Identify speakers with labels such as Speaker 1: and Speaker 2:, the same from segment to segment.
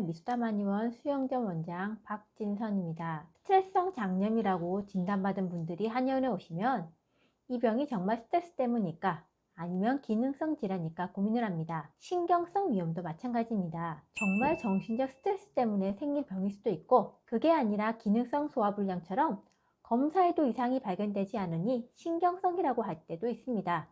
Speaker 1: 미수담 한의원 수영점 원장 박진선입니다. 스트레스성 장염이라고 진단받은 분들이 한의원에 오시면 이 병이 정말 스트레스 때문일까? 아니면 기능성 질환일까 고민을 합니다. 신경성 위염도 마찬가지입니다. 정말 정신적 스트레스 때문에 생긴 병일 수도 있고, 그게 아니라 기능성 소화불량처럼 검사에도 이상이 발견되지 않으니 신경성이라고 할 때도 있습니다.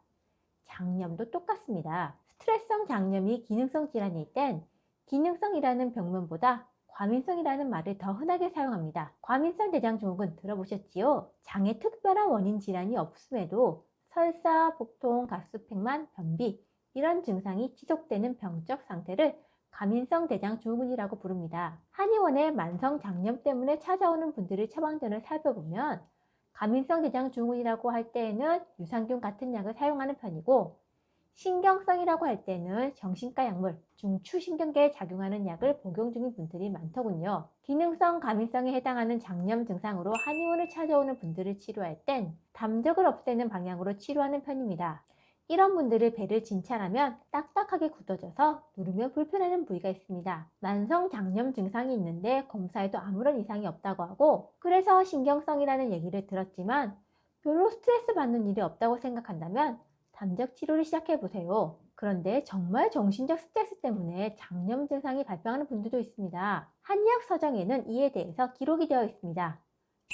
Speaker 1: 장염도 똑같습니다. 스트레스성 장염이 기능성 질환일 땐 기능성이라는 병명보다 과민성이라는 말을 더 흔하게 사용합니다. 과민성 대장증후군 들어보셨지요? 장에 특별한 원인 질환이 없음에도 설사, 복통, 가스팽만, 변비 이런 증상이 지속되는 병적 상태를 과민성 대장증후군이라고 부릅니다. 한의원에 만성 장염 때문에 찾아오는 분들의 처방전을 살펴보면 과민성 대장증후군이라고 할 때에는 유산균 같은 약을 사용하는 편이고, 신경성이라고 할 때는 정신과 약물, 중추신경계에 작용하는 약을 복용 중인 분들이 많더군요. 기능성 과민성에 해당하는 장염 증상으로 한의원을 찾아오는 분들을 치료할 땐 담적을 없애는 방향으로 치료하는 편입니다. 이런 분들을 배를 진찰하면 딱딱하게 굳어져서 누르면 불편하는 부위가 있습니다. 만성 장염 증상이 있는데 검사에도 아무런 이상이 없다고 하고, 그래서 신경성이라는 얘기를 들었지만 별로 스트레스 받는 일이 없다고 생각한다면 담적 치료를 시작해 보세요. 그런데 정말 정신적 스트레스 때문에 장염 증상이 발병하는 분들도 있습니다. 한의학 서적에는 이에 대해서 기록이 되어 있습니다.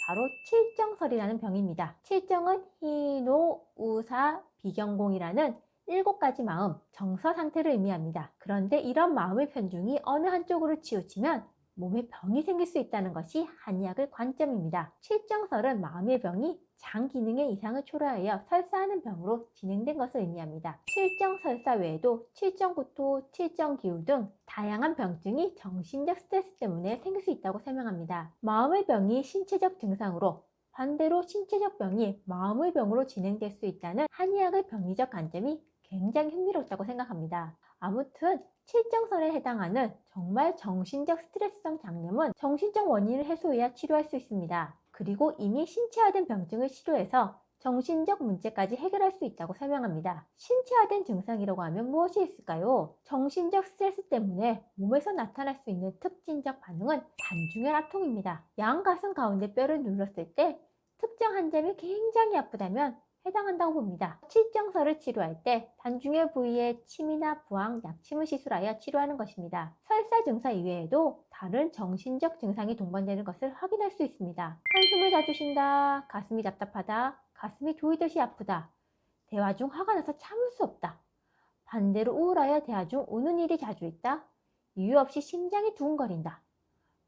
Speaker 1: 바로 칠정설이라는 병입니다. 칠정은 희노, 우사, 비경공이라는 7가지 마음, 정서 상태를 의미합니다. 그런데 이런 마음의 편중이 어느 한쪽으로 치우치면 몸에 병이 생길 수 있다는 것이 한의학의 관점입니다. 칠정설은 마음의 병이 장 기능의 이상을 초래하여 설사하는 병으로 진행된 것을 의미합니다. 칠정설사 외에도 칠정구토, 칠정기후 등 다양한 병증이 정신적 스트레스 때문에 생길 수 있다고 설명합니다. 마음의 병이 신체적 증상으로, 반대로 신체적 병이 마음의 병으로 진행될 수 있다는 한의학의 병리적 관점이 굉장히 흥미롭다고 생각합니다. 아무튼 칠정설에 해당하는 정말 정신적 스트레스성 장염은 정신적 원인을 해소해야 치료할 수 있습니다. 그리고 이미 신체화된 병증을 치료해서 정신적 문제까지 해결할 수 있다고 설명합니다. 신체화된 증상이라고 하면 무엇이 있을까요? 정신적 스트레스 때문에 몸에서 나타날 수 있는 특징적 반응은 단중혈 압통입니다. 양가슴 가운데 뼈를 눌렀을 때 특정 한 점이 굉장히 아프다면 해당한다고 봅니다. 칠정설을 치료할 때 단중혈 부위에 침이나 부항, 약침을 시술하여 치료하는 것입니다. 설사 증상 이외에도 다른 정신적 증상이 동반되는 것을 확인할 수 있습니다. 한숨을 자주 쉰다, 가슴이 답답하다, 가슴이 조이듯이 아프다, 대화 중 화가 나서 참을 수 없다, 반대로 우울하여 대화 중 우는 일이 자주 있다, 이유 없이 심장이 두근거린다,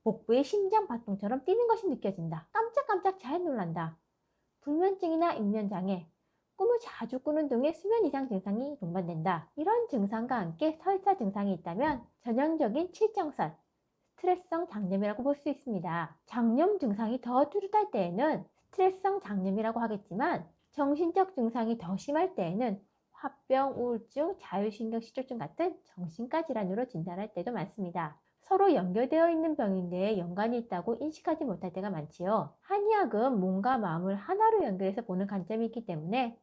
Speaker 1: 복부에 심장 박동처럼 뛰는 것이 느껴진다, 깜짝깜짝 잘 놀란다, 불면증이나 입면장애, 꿈을 자주 꾸는 등의 수면 이상 증상이 동반된다. 이런 증상과 함께 설사 증상이 있다면 전형적인 칠정설, 스트레스성 장염이라고 볼 수 있습니다. 장염 증상이 더 뚜렷할 때에는 스트레스성 장염이라고 하겠지만, 정신적 증상이 더 심할 때에는 화병, 우울증, 자율신경실조증 같은 정신과 질환으로 진단할 때도 많습니다. 서로 연결되어 있는 병인데 연관이 있다고 인식하지 못할 때가 많지요. 한의학은 몸과 마음을 하나로 연결해서 보는 관점이 있기 때문에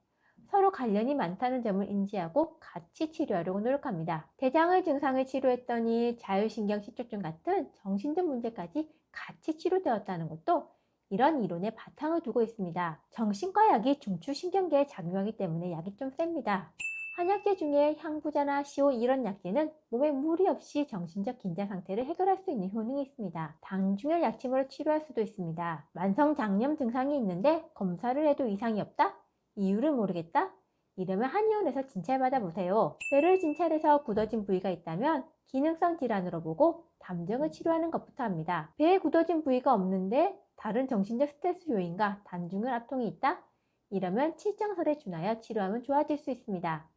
Speaker 1: 서로 관련이 많다는 점을 인지하고 같이 치료하려고 노력합니다. 대장의 증상을 치료했더니 자율신경실조증 같은 정신적 문제까지 같이 치료되었다는 것도 이런 이론의 바탕을 두고 있습니다. 정신과 약이 중추신경계에 작용하기 때문에 약이 좀 셉니다. 한약재 중에 향부자나 시오 이런 약재는 몸에 무리 없이 정신적 긴장 상태를 해결할 수 있는 효능이 있습니다. 당중혈 약침으로 치료할 수도 있습니다. 만성 장염 증상이 있는데 검사를 해도 이상이 없다? 이유를 모르겠다? 이러면 한의원에서 진찰받아 보세요. 뼈를 진찰해서 굳어진 부위가 있다면 기능성 질환으로 보고 담증을 치료하는 것부터 합니다. 배에 굳어진 부위가 없는데 다른 정신적 스트레스 요인과 단중혈 압통이 있다? 이러면 칠정설에 준하여 치료하면 좋아질 수 있습니다.